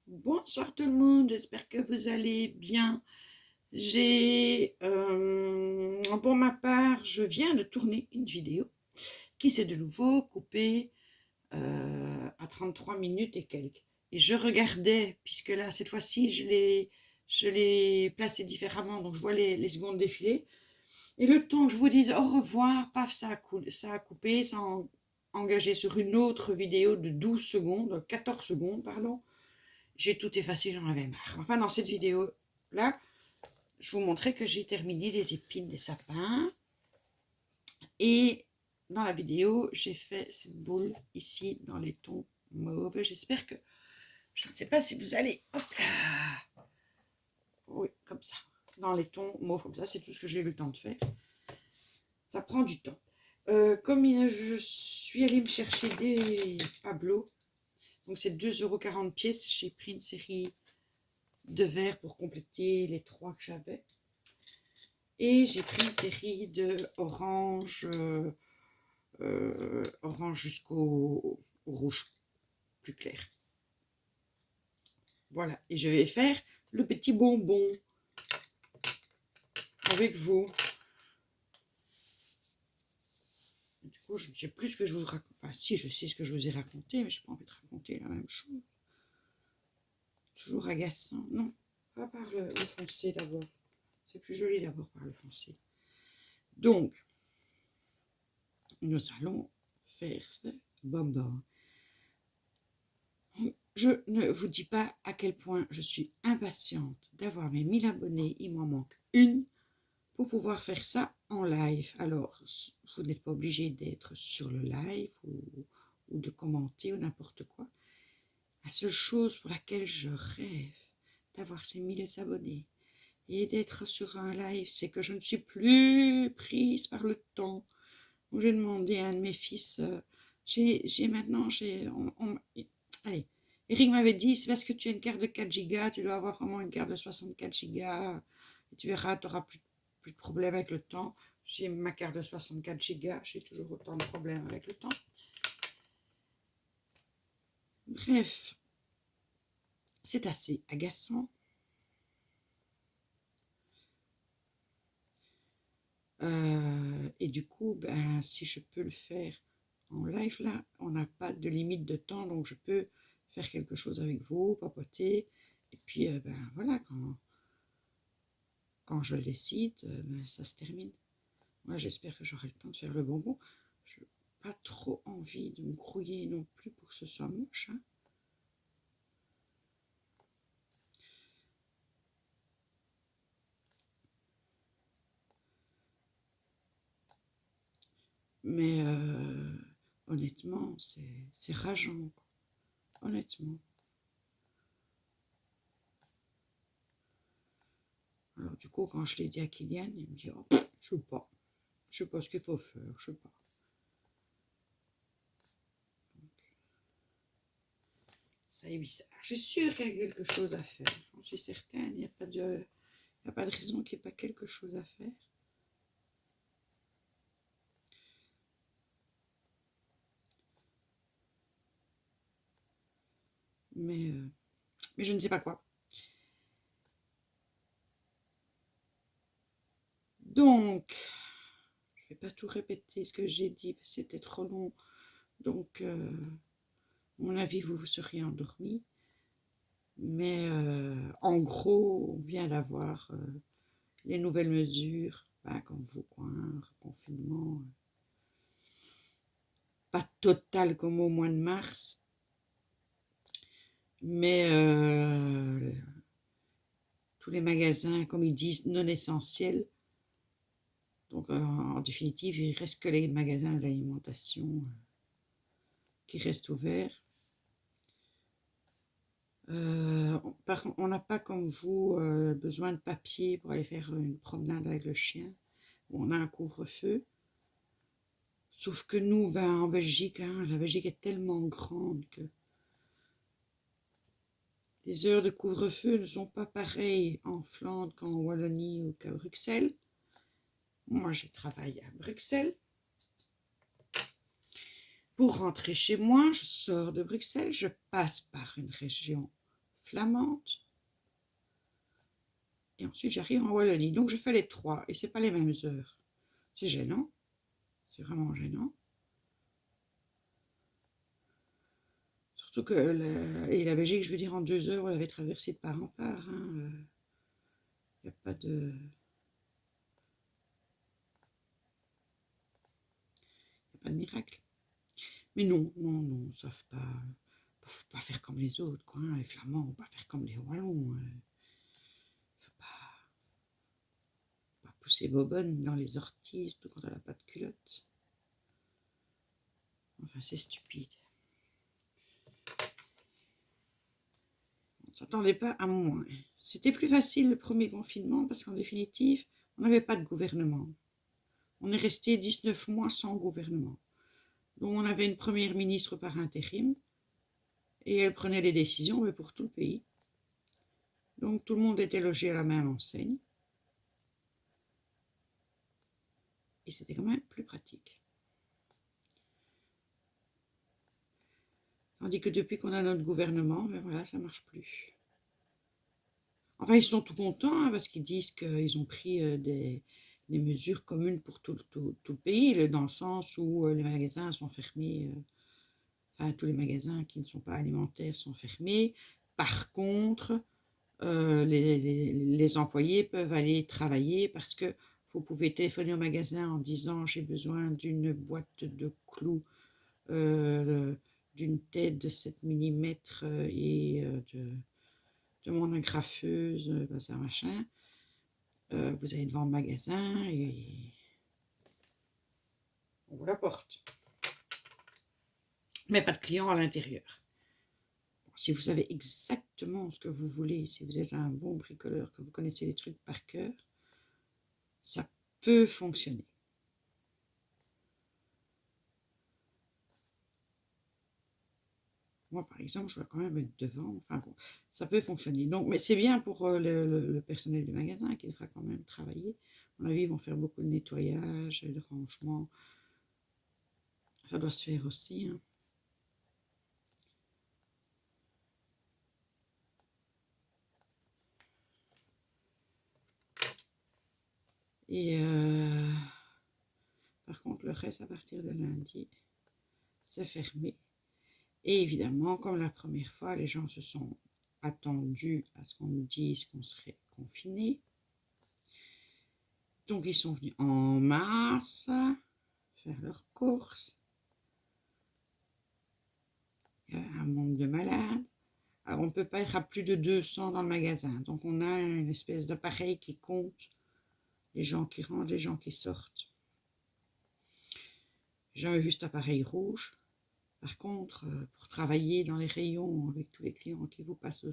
Bonsoir tout le monde, j'espère que vous allez bien. Pour ma part, je viens de tourner une vidéo qui s'est de nouveau coupée à 33 minutes et quelques. Et je regardais, puisque là, cette fois-ci, je l'ai placé différemment, donc je vois les secondes défiler. Et le temps que je vous dise au revoir, paf, ça a coupé, ça a engagé sur une autre vidéo de 12 secondes, 14 secondes, pardon. J'ai tout effacé, j'en avais marre. Enfin, dans cette vidéo-là, je vous montrais que j'ai terminé les épines des sapins. Et dans la vidéo, j'ai fait cette boule ici dans les tons mauves. J'espère que... Je ne sais pas si vous allez... Hop là. Oui, comme ça. Dans les tons mauves, comme ça. C'est tout ce que j'ai eu le temps de faire. Ça prend du temps. Comme je suis allée me chercher des Pablo, donc c'est 2,40 € pièce, j'ai pris une série de verres pour compléter les 3 que j'avais. Et j'ai pris une série de orange, orange jusqu'au rouge plus clair. Voilà, et je vais faire le petit bonbon avec vous. Du coup, je ne sais plus ce que je vous raconte. Enfin, si, je sais ce que je vous ai raconté, mais je n'ai pas envie de raconter la même chose. Toujours agaçant. Non, pas par le foncé d'abord. C'est plus joli d'abord par le foncé. Donc, nous allons faire ce bonbon. Je ne vous dis pas à quel point je suis impatiente d'avoir mes 1000 abonnés. Il m'en manque une pour pouvoir faire ça en live. Alors, vous n'êtes pas obligé d'être sur le live ou de commenter ou n'importe quoi. La seule chose pour laquelle je rêve d'avoir ces 1000 abonnés et d'être sur un live, c'est que je ne suis plus prise par le temps. J'ai demandé à un de mes fils, allez, Eric m'avait dit, c'est parce que tu as une carte de 4 gigas, tu dois avoir vraiment une carte de 64 gigas, et tu verras, tu n'auras plus de problème avec le temps. J'ai ma carte de 64 gigas, j'ai toujours autant de problèmes avec le temps. Bref, c'est assez agaçant. Et du coup, si je peux le faire en live, là, on n'a pas de limite de temps, donc je peux faire quelque chose avec vous, papoter, et puis voilà, quand je le décide, ça se termine. Moi, j'espère que j'aurai le temps de faire le bonbon. Je n'ai pas trop envie de me grouiller non plus pour que ce soit moche. Hein. Mais honnêtement, c'est rageant. Honnêtement. Alors du coup, quand je l'ai dit à Kylian, il me dit oh, je sais pas ce qu'il faut faire, je sais pas. Ça est bizarre. Je suis sûre qu'il y a quelque chose à faire. J'en suis certaine. Il n'y a pas de raison qu'il n'y ait pas quelque chose à faire. Mais je ne sais pas quoi. Donc, je ne vais pas tout répéter ce que j'ai dit, c'était trop long. Donc, à mon avis, vous vous seriez endormi. Mais en gros, on vient d'avoir les nouvelles mesures, comme vous, quoi, hein, confinement. Pas total comme au mois de mars, mais tous les magasins, comme ils disent, non essentiels. Donc, en définitive, il ne reste que les magasins d'alimentation qui restent ouverts. Par contre, on n'a pas comme vous besoin de papier pour aller faire une promenade avec le chien. On a un couvre-feu. Sauf que nous, en Belgique, hein, la Belgique est tellement grande que les heures de couvre-feu ne sont pas pareilles en Flandre qu'en Wallonie ou qu'à Bruxelles. Moi, je travaille à Bruxelles. Pour rentrer chez moi, je sors de Bruxelles, je passe par une région flamande. Et ensuite, j'arrive en Wallonie. Donc, je fais les 3 et ce n'est pas les mêmes heures. C'est gênant. C'est vraiment gênant. Surtout que la Belgique, je veux dire, en 2 heures, on l'avait traversée de part en part. Il n'y a pas de... pas de miracle. Mais non, ça ne faut pas faire comme les autres, quoi. Les Flamands ne vont pas faire comme les Wallons. Faut pas pousser bobonne dans les orties, surtout quand elle n'a pas de culotte. Enfin, c'est stupide. On ne s'attendait pas à moins. C'était plus facile le premier confinement parce qu'en définitive, on n'avait pas de gouvernement. On est resté 19 mois sans gouvernement. Donc on avait une première ministre par intérim et elle prenait les décisions mais pour tout le pays. Donc tout le monde était logé à la même enseigne. Et c'était quand même plus pratique. Tandis que depuis qu'on a notre gouvernement, ben voilà, ça ne marche plus. Enfin, ils sont tout contents hein, parce qu'ils disent qu'ils ont pris des mesures communes pour tout le pays, dans le sens où les magasins sont fermés, enfin tous les magasins qui ne sont pas alimentaires sont fermés. Par contre, les employés peuvent aller travailler parce que vous pouvez téléphoner au magasin en disant j'ai besoin d'une boîte de clous, d'une tête de 7 mm et de mon agrafeuse, ça machin. Vous allez devant le magasin et on vous l'apporte. Mais pas de clients à l'intérieur. Si vous savez exactement ce que vous voulez, si vous êtes un bon bricoleur, que vous connaissez les trucs par cœur, ça peut fonctionner. Moi, par exemple, je dois quand même être devant. Enfin bon, ça peut fonctionner. Donc, mais c'est bien pour le personnel du magasin qui devra quand même travailler. À mon avis, ils vont faire beaucoup de nettoyage, de rangement. Ça doit se faire aussi. Hein. Et par contre, le reste, à partir de lundi, c'est fermé. Et évidemment, comme la première fois, les gens se sont attendus à ce qu'on nous dise qu'on serait confinés. Donc, ils sont venus en masse faire leurs courses. Il y a un monde de malades. Alors, on ne peut pas être à plus de 200 dans le magasin. Donc, on a une espèce d'appareil qui compte les gens qui rentrent, les gens qui sortent. J'ai jamais vu cet appareil rouge. Par contre, pour travailler dans les rayons avec tous les clients qui vous passent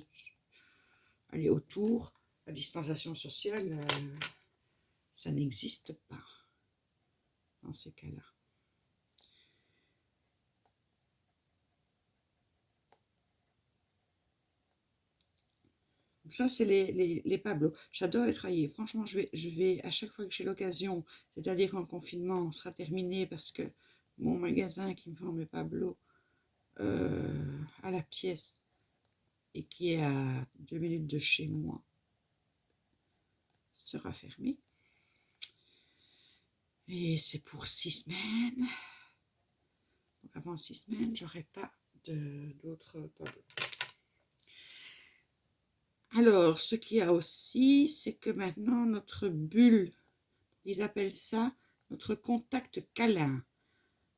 autour, la distanciation sociale, ça n'existe pas dans ces cas-là. Donc ça, c'est les Pablo. J'adore les travailler. Franchement, je vais à chaque fois que j'ai l'occasion, c'est-à-dire quand le confinement sera terminé, parce que mon magasin qui me vend mes Pablo à la pièce et qui est à 2 minutes de chez moi sera fermé. Et c'est pour 6 semaines. Donc avant 6 semaines, j'aurai pas d'autres Pablo. Alors, ce qu'il y a aussi, c'est que maintenant, notre bulle, ils appellent ça notre contact câlin.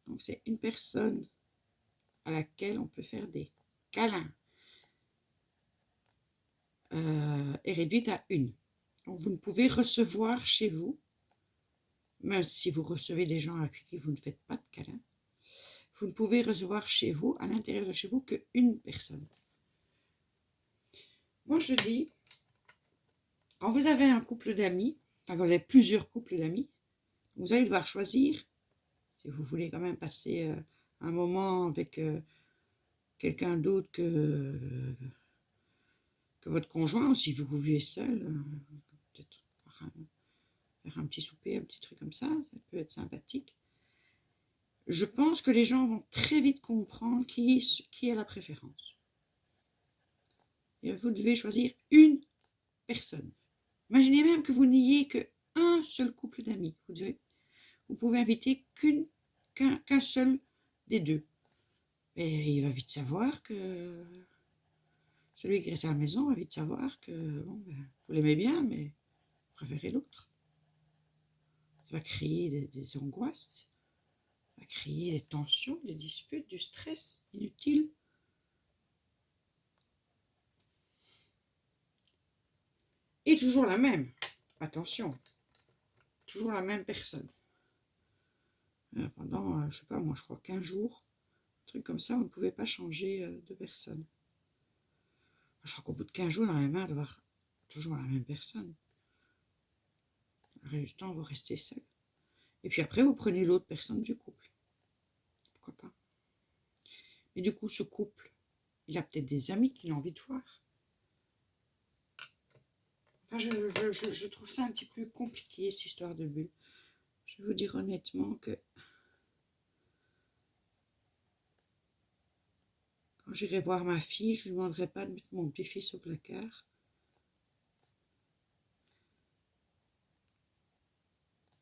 Donc, c'est une personne à laquelle on peut faire des câlins. Est réduite à 1. Donc, vous ne pouvez recevoir chez vous, même si vous recevez des gens avec qui vous ne faites pas de câlins, vous ne pouvez recevoir chez vous, à l'intérieur de chez vous, qu'une personne. Moi, je dis, quand vous avez un couple d'amis, enfin, quand vous avez plusieurs couples d'amis, vous allez devoir choisir, si vous voulez quand même passer un moment avec quelqu'un d'autre que votre conjoint, ou si vous vivez seul, peut-être faire un petit souper, un petit truc comme ça peut être sympathique. Je pense que les gens vont très vite comprendre qui a la préférence. Et vous devez choisir une personne. Imaginez même que vous n'ayez qu'un seul couple d'amis. Vous pouvez inviter qu'un seul des deux. Et il va vite savoir que celui qui reste à la maison va vite savoir que bon, vous l'aimez bien, mais vous préférez l'autre. Ça va créer des angoisses, ça va créer des tensions, des disputes, du stress inutile. Et toujours la même, attention, toujours la même personne. Pendant, je sais pas, moi je crois 15 jours, un truc comme ça, on ne pouvait pas changer de personne. Je crois qu'au bout de 15 jours, on en avait marre de voir toujours la même personne. Le reste du temps, vous restez seul. Et puis après, vous prenez l'autre personne du couple. Pourquoi pas? Mais du coup, ce couple, il a peut-être des amis qu'il a envie de voir. Enfin, je trouve ça un petit peu compliqué, cette histoire de bulle. Je vais vous dire honnêtement que quand j'irai voir ma fille, je ne lui demanderai pas de mettre mon petit-fils au placard.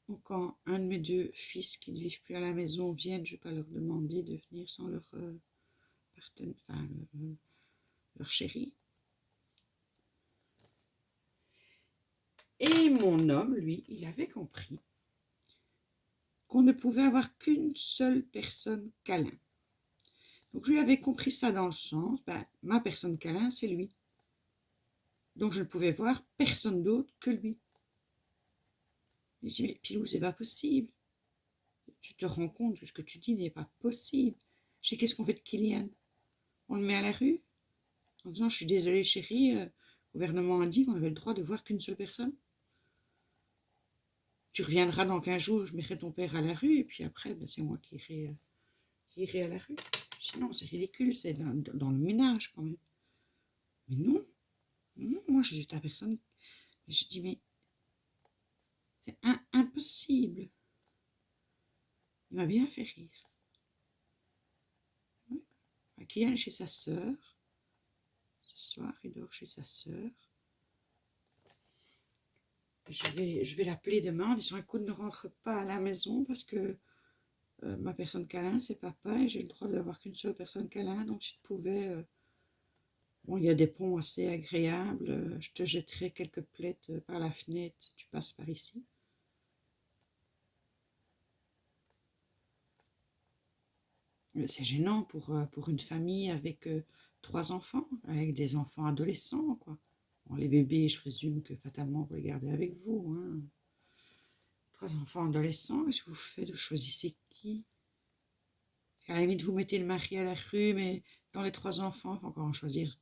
Ou quand un de mes deux fils qui ne vivent plus à la maison viennent, je ne vais pas leur demander de venir sans leur leur chéri. Et mon homme, lui, il avait compris qu'on ne pouvait avoir qu'une seule personne câlin. Donc je lui avais compris ça dans le sens, ma personne câlin, c'est lui. Donc je ne pouvais voir personne d'autre que lui. Je dis, mais Pilou, c'est pas possible. Tu te rends compte que ce que tu dis n'est pas possible. Je dis, qu'est-ce qu'on fait de Kylian? On le met à la rue en disant, je suis désolée chérie, le gouvernement a dit qu'on avait le droit de voir qu'une seule personne. Tu reviendras dans 15 jours, je mettrai ton père à la rue, et puis après, c'est moi qui irai à la rue. Sinon, c'est ridicule, c'est dans le ménage quand même. Mais non, non, moi je suis ta personne. Je dis, mais c'est impossible. Il m'a bien fait rire. Ouais. Kylian est chez sa sœur. Ce soir, il dort chez sa sœur. Je vais l'appeler demain en disant, écoute, ne rentre pas à la maison parce que ma personne câlin, c'est papa et j'ai le droit d'avoir qu'une seule personne câlin. Donc, si tu pouvais... bon, il y a des ponts assez agréables. Je te jetterai quelques palettes par la fenêtre. Tu passes par ici. C'est gênant pour une famille avec 3 enfants, avec des enfants adolescents, quoi. Bon, les bébés, je présume que fatalement, vous les gardez avec vous. Hein. 3 enfants adolescents, qu'est-ce que vous faites? Vous choisissez qui? À la limite, vous mettez le mari à la rue, mais dans les 3 enfants, il faut encore en choisir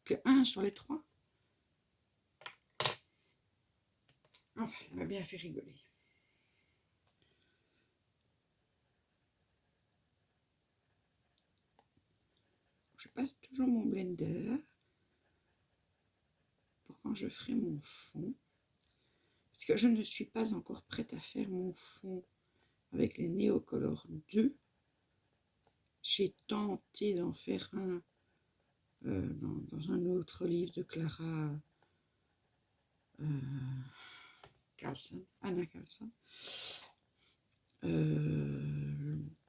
qu'un sur les 3. Enfin, il m'a bien fait rigoler. Je passe toujours mon blender pour quand je ferai mon fond. Parce que je ne suis pas encore prête à faire mon fond avec les Neocolor 2. J'ai tenté d'en faire un dans un autre livre de Clara Carlson, Anna Carlson.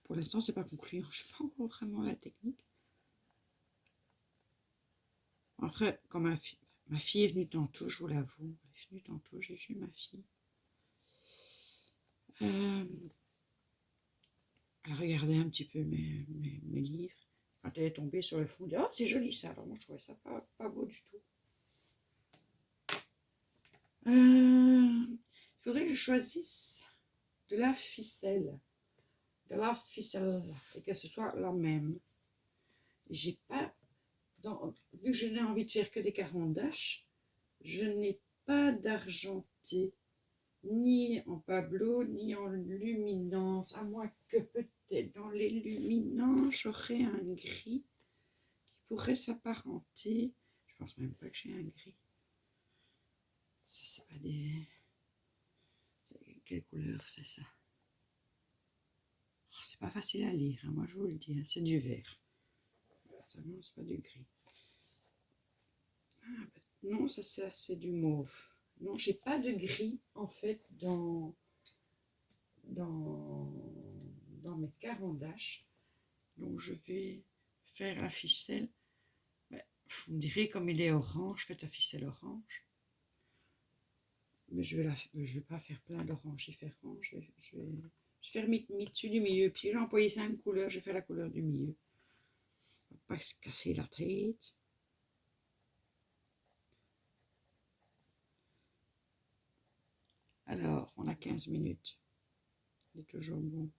Pour l'instant, c'est pas concluant. Je ne sais pas encore vraiment la technique. Après, quand ma fille est venue tantôt, je vous l'avoue, elle est venue tantôt, j'ai vu ma fille. Elle regardait un petit peu mes livres. Quand elle est tombée sur le fond, elle dit « Oh, c'est joli ça !» Alors moi, je trouvais ça pas beau du tout. Il faudrait que je choisisse de la ficelle. Et que ce soit la même. J'ai pas... vu que je n'ai envie de faire que des carandaches, je n'ai pas d'argenté, ni en pablo, ni en luminance, à moins que peut-être dans les luminances, j'aurais un gris qui pourrait s'apparenter. Je pense même pas que j'ai un gris. C'est pas des... Quelle couleur c'est ça? Oh, c'est pas facile à lire, hein, moi je vous le dis, hein, c'est du vert. Non, c'est pas du gris. Non, ça c'est du mauve. Non, j'ai pas de gris en fait dans, dans mes carandaches. Donc je vais faire la ficelle. Ben, vous me direz, comme il est orange, faites la ficelle orange. Mais je vais pas faire plein d'orange différents. Je vais faire celui du milieu. Puis j'ai employé 5 couleurs, je vais faire la couleur du milieu. On va pas se casser la tête. Alors, on a 15 minutes. C'est toujours bon.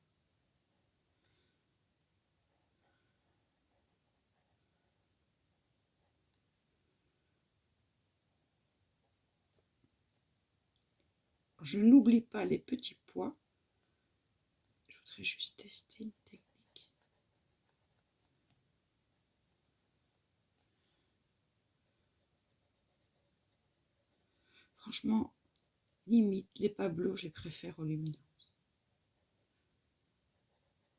Je n'oublie pas les petits pois. Je voudrais juste tester une technique. Franchement, limite, les pablos, je les préfère aux luminances.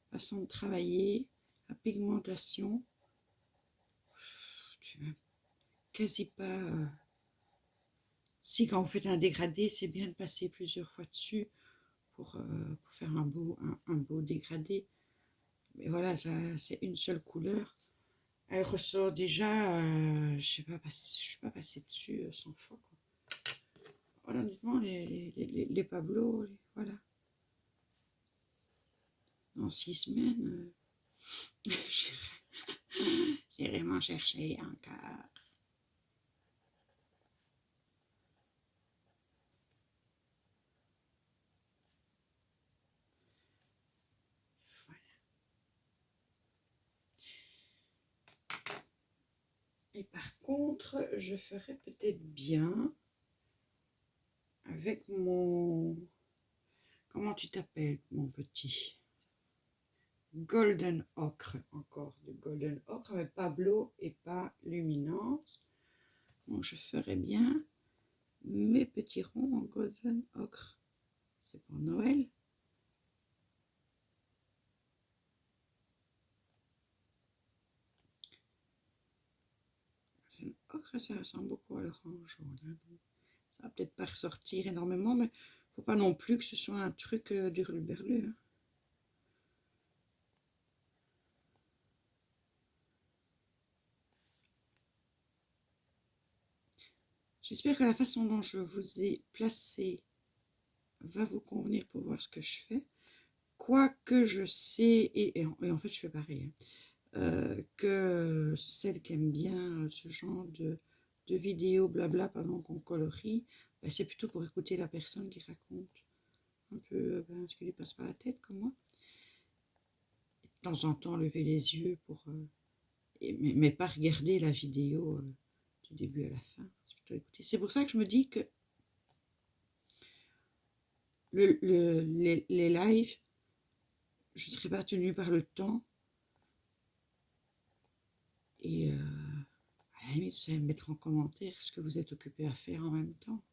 Façon de travailler, la pigmentation, tu n'as quasi pas... Si quand vous faites un dégradé, c'est bien de passer plusieurs fois dessus pour faire un beau dégradé. Mais voilà, c'est une seule couleur. Elle ressort déjà, je ne suis pas passée dessus 100 fois. Voilà, honnêtement, les Pablo, voilà. Dans 6 semaines, j'irai m'en chercher encore. Voilà. Et par contre, je ferais peut-être bien avec mon... Comment tu t'appelles, mon petit? Golden Ocre, encore de Golden Ocre, mais Pablo et pas Luminance. Bon, je ferais bien mes petits ronds en Golden Ocre. C'est pour Noël. Ocre, ça ressemble beaucoup à l'orange jaune. Hein. Ça va peut-être pas ressortir énormément, mais faut pas non plus que ce soit un truc d'hurluberlu. Hein. J'espère que la façon dont je vous ai placé va vous convenir pour voir ce que je fais. Quoique je sais, et en fait je fais pareil, hein, que celles qui aiment bien ce genre de vidéos blabla pendant qu'on colorie, ben c'est plutôt pour écouter la personne qui raconte un peu ce qui lui passe par la tête, comme moi. Et de temps en temps, lever les yeux pour... mais pas regarder la vidéo du début à la fin. C'est pour ça que je me dis que les lives, je ne serai pas tenue par le temps. Et à la limite, vous savez me mettre en commentaire ce que vous êtes occupé à faire en même temps.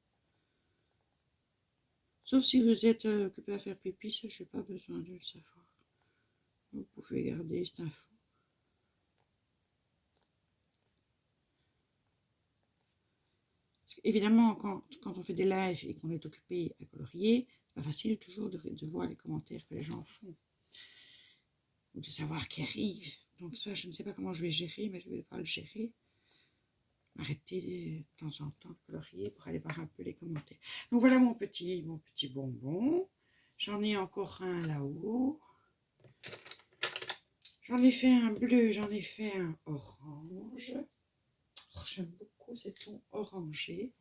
Sauf si vous êtes occupé à faire pipi, ça, je n'ai pas besoin de le savoir. Vous pouvez garder cette info. Évidemment, quand on fait des lives et qu'on est occupé à colorier, c'est pas facile toujours de voir les commentaires que les gens font. Ou de savoir qui arrive. Donc ça, je ne sais pas comment je vais gérer, mais je vais devoir le gérer. M'arrêter de temps en temps de colorier pour aller voir un peu les commentaires. Donc voilà mon petit bonbon. J'en ai encore un là-haut. J'en ai fait un bleu, j'en ai fait un orange. Oh, j'aime beaucoup ces tons orangés.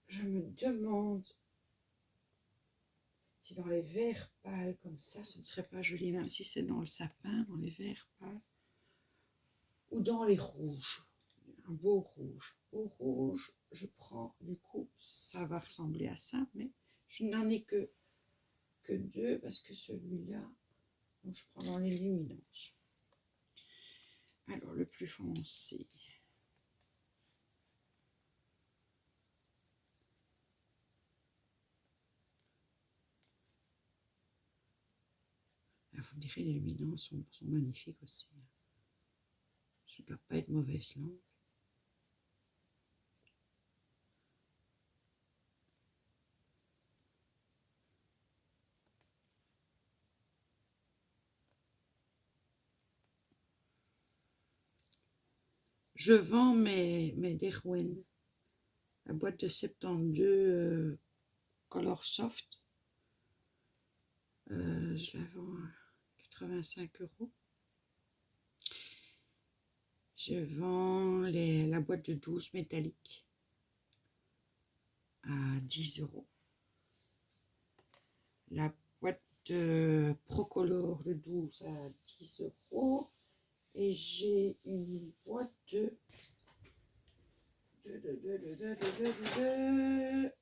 Je me demande si dans les verts pâles comme ça, ce ne serait pas joli, même si c'est dans le sapin, dans les verts pâles. Ou dans les rouges. Un beau rouge. Au rouge, je prends, du coup, ça va ressembler à ça, mais je n'en ai que deux parce que celui-là, je prends dans les luminances. Alors, le plus foncé. vous direz, les luminances sont magnifiques aussi. Ça ne doit pas être mauvaise langue. Je vends mes Derwent, la boîte de 72 Color Soft. Je la vends à 85 €. Je vends la boîte de 12 métallique à 10 €. La boîte de Procolor de 12 à 10 €. Et j'ai une boîte de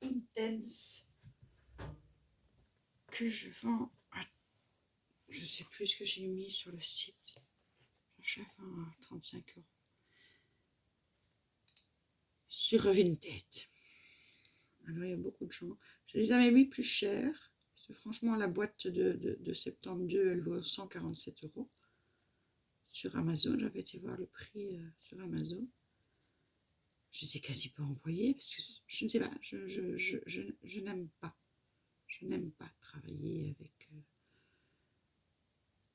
Intense que je vends à, je sais plus ce que j'ai mis sur le site, je la vends à 35 € sur Vinted. Alors il y a beaucoup de gens, je les avais mis plus cher parce que franchement la boîte de 72 elle vaut 147 € sur Amazon. J'avais été voir le prix sur Amazon. Je les ai quasi pas envoyés parce que je ne sais pas, je n'aime pas. Je n'aime pas travailler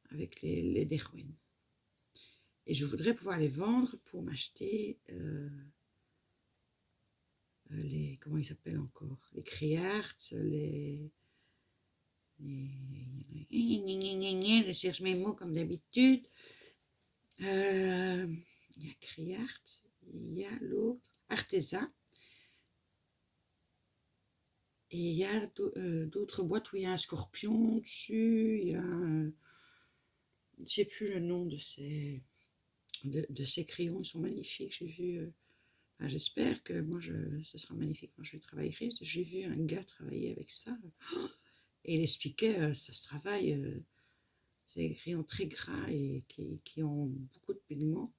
avec les Derwent. Et je voudrais pouvoir les vendre pour m'acheter les, comment ils s'appellent encore, les Crearts, je cherche mes mots comme d'habitude. Il y a Crearts, il y a l'autre, Arteza. Et il y a d'autres boîtes où il y a un scorpion dessus, il y a je ne sais plus le nom de ces crayons, ils sont magnifiques. J'ai vu, j'espère que moi ce sera magnifique quand je travaillerai. J'ai vu un gars travailler avec ça et il expliquait ça se travaille, c'est des crayons très gras et qui ont beaucoup de pigments.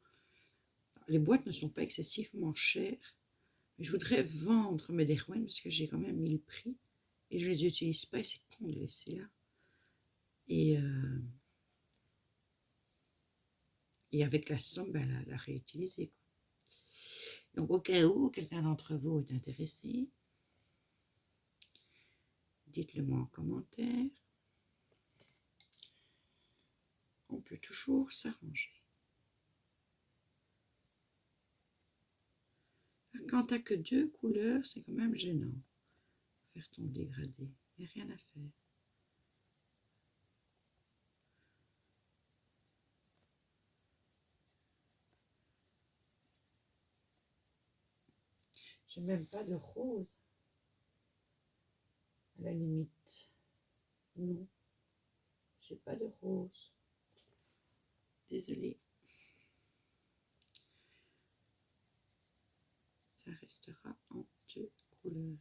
Les boîtes ne sont pas excessivement chères, mais je voudrais vendre mes Derwent parce que j'ai quand même mis le prix et je ne les utilise pas et c'est con de les laisser là. Et avec la somme, la réutiliser, quoi. Donc au cas où quelqu'un d'entre vous est intéressé, dites-le moi en commentaire. On peut toujours s'arranger. Quand t'as que 2 couleurs, c'est quand même gênant. Faire ton dégradé, il n'y a rien à faire. J'ai même pas de rose. À la limite. Non. J'ai pas de rose. Désolée. Ça restera en 2 couleurs.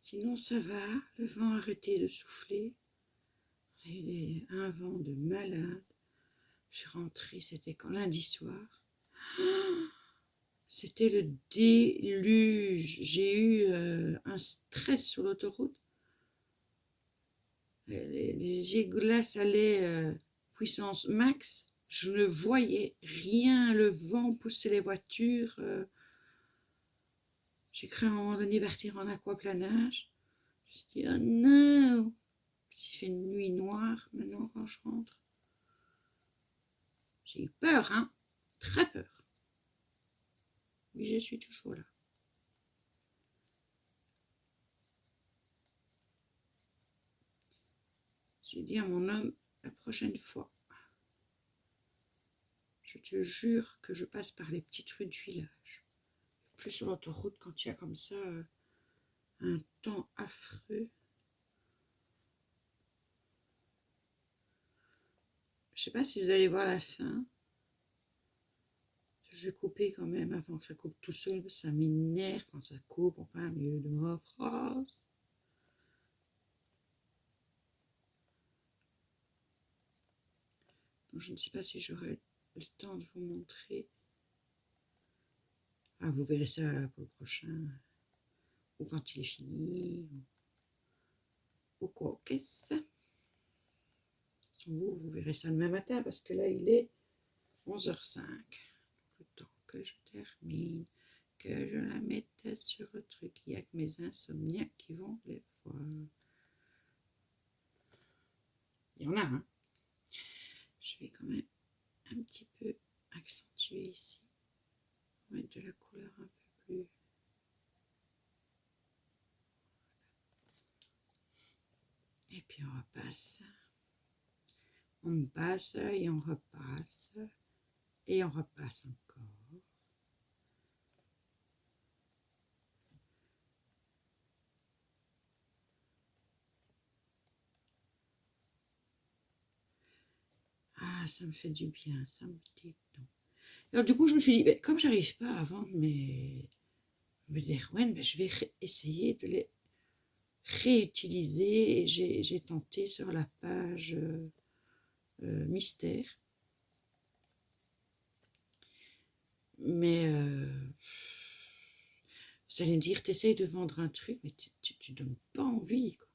Sinon ça va, le vent a arrêté de souffler. Il y a eu un vent de malade. Je suis rentrée, c'était quand lundi soir. C'était le déluge. J'ai eu un stress sur l'autoroute. Les jets de glace allaient puissance max. Je ne voyais rien. Le vent poussait les voitures. J'ai cru à un moment donné partir en aquaplanage. Je me suis dit, oh non! Il fait une nuit noire maintenant quand je rentre. J'ai eu peur, hein? Très peur. Mais je suis toujours là. J'ai dit à mon homme, la prochaine fois, je te jure que je passe par les petites rues du village. Plus sur l'autoroute quand il y a comme ça un temps affreux. Je sais pas si vous allez voir la fin. Je vais couper quand même avant que ça coupe tout seul. Ça m'énerve quand ça coupe en plein milieu de ma phrase. Donc, je ne sais pas si j'aurai le temps de vous montrer. Ah, vous verrez ça pour le prochain. Ou quand il est fini. Ou quoi, qu'est-ce? Vous verrez ça demain matin parce que là, il est 11h05. Le temps que je termine, que je la mette sur le truc. Il n'y a que mes insomniaques qui vont les voir. Il y en a, hein. Je vais quand même un petit peu accentuer ici. Mettre de la couleur un peu plus. Et puis on repasse. On passe et on repasse. Et on repasse encore. Ah, ça me fait du bien, ça me détend. Alors du coup, je me suis dit, ben, comme j'arrive pas à vendre mes Derwent, ben, je vais essayer de les réutiliser. Et j'ai tenté sur la page mystère. Mais vous allez me dire, tu essayes de vendre un truc, mais tu ne donnes pas envie, quoi.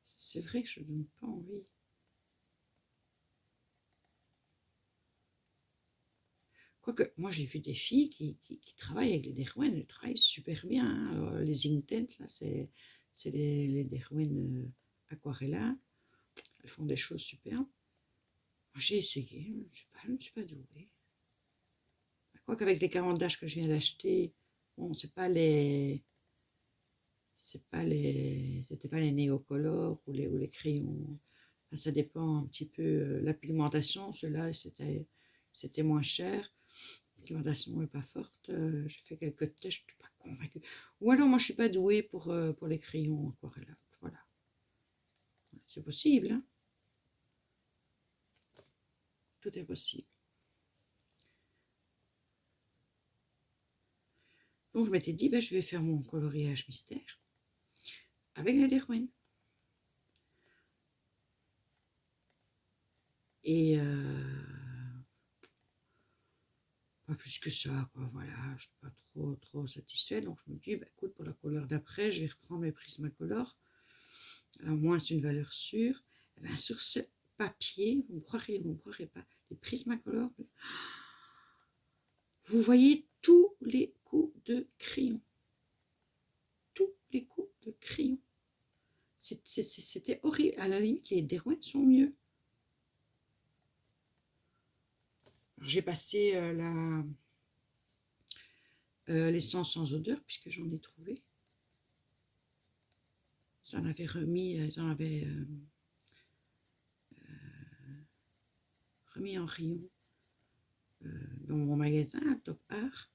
C'est vrai que je ne donne pas envie. Quoique, moi j'ai vu des filles qui travaillent avec les Derwent, elles travaillent super bien. Hein. Alors, les Inktense, là, c'est les Derwent Aquarella. Elles font des choses superbes. Moi j'ai essayé, je ne suis pas douée. Quoique avec les carandages que je viens d'acheter, bon, c'était pas les néocolores ou les crayons. Enfin, ça dépend un petit peu. La pigmentation, ceux-là, c'était moins cher. La pigmentation n'est pas forte. J'ai fait quelques tests, je ne suis pas convaincue. Ou alors, moi, je ne suis pas douée pour les crayons aquarella. Voilà. C'est possible, hein. Tout est possible. Donc, je m'étais dit, ben, je vais faire mon coloriage mystère avec la Derwent. Et pas plus que ça, quoi. Voilà, je ne suis pas trop satisfaite. Donc je me dis, bah, écoute, pour la couleur d'après, je vais reprendre mes Prismacolor. Alors, au moins, c'est une valeur sûre. Et bien, sur ce papier, vous ne croirez pas, les Prismacolor, vous voyez tous les coups de crayon. Tous les coups de crayon. C'était horrible. À la limite, les Derwent sont mieux. J'ai passé l'essence sans odeur, puisque j'en ai trouvé. J'en avais remis en rayon dans mon magasin à Top Art.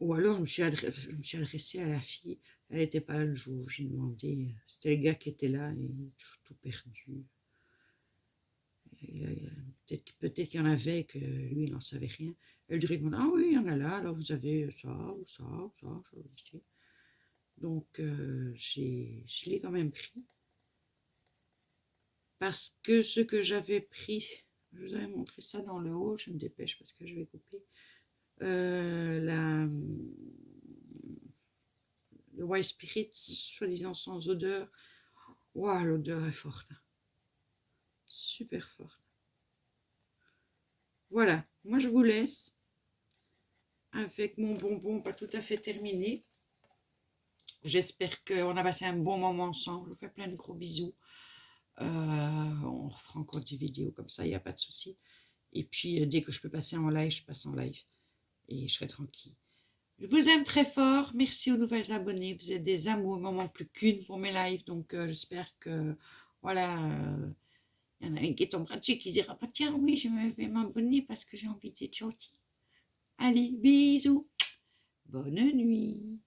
Ou alors je me suis adressée à la fille. Elle n'était pas là le jour. J'ai demandé. C'était les gars qui étaient là et tout perdu. Peut-être qu'il y en avait que lui il n'en savait rien. Elle lui demande, ah oui, il y en a là. Alors vous avez ça ou ça ou ça. Donc je l'ai quand même pris. Parce que ce que j'avais pris, je vous avais montré ça dans le haut, je me dépêche parce que je vais couper. Le White Spirit, soi-disant sans odeur. Waouh, l'odeur est forte. Super forte. Voilà, moi je vous laisse avec mon bonbon pas tout à fait terminé. J'espère qu'on a passé un bon moment ensemble. Je vous fais plein de gros bisous. On refera encore des vidéos comme ça, il n'y a pas de souci. Et puis, dès que je peux passer en live, je passe en live. Et je serai tranquille. Je vous aime très fort. Merci aux nouvelles abonnés. Vous êtes des amours, il m'en manque plus qu'une pour mes lives. Donc, j'espère que, voilà, il y en a une qui tombera dessus qui dira, bah, tiens, oui, je vais m'abonner parce que j'ai envie d'être gentille. Allez, bisous. Bonne nuit.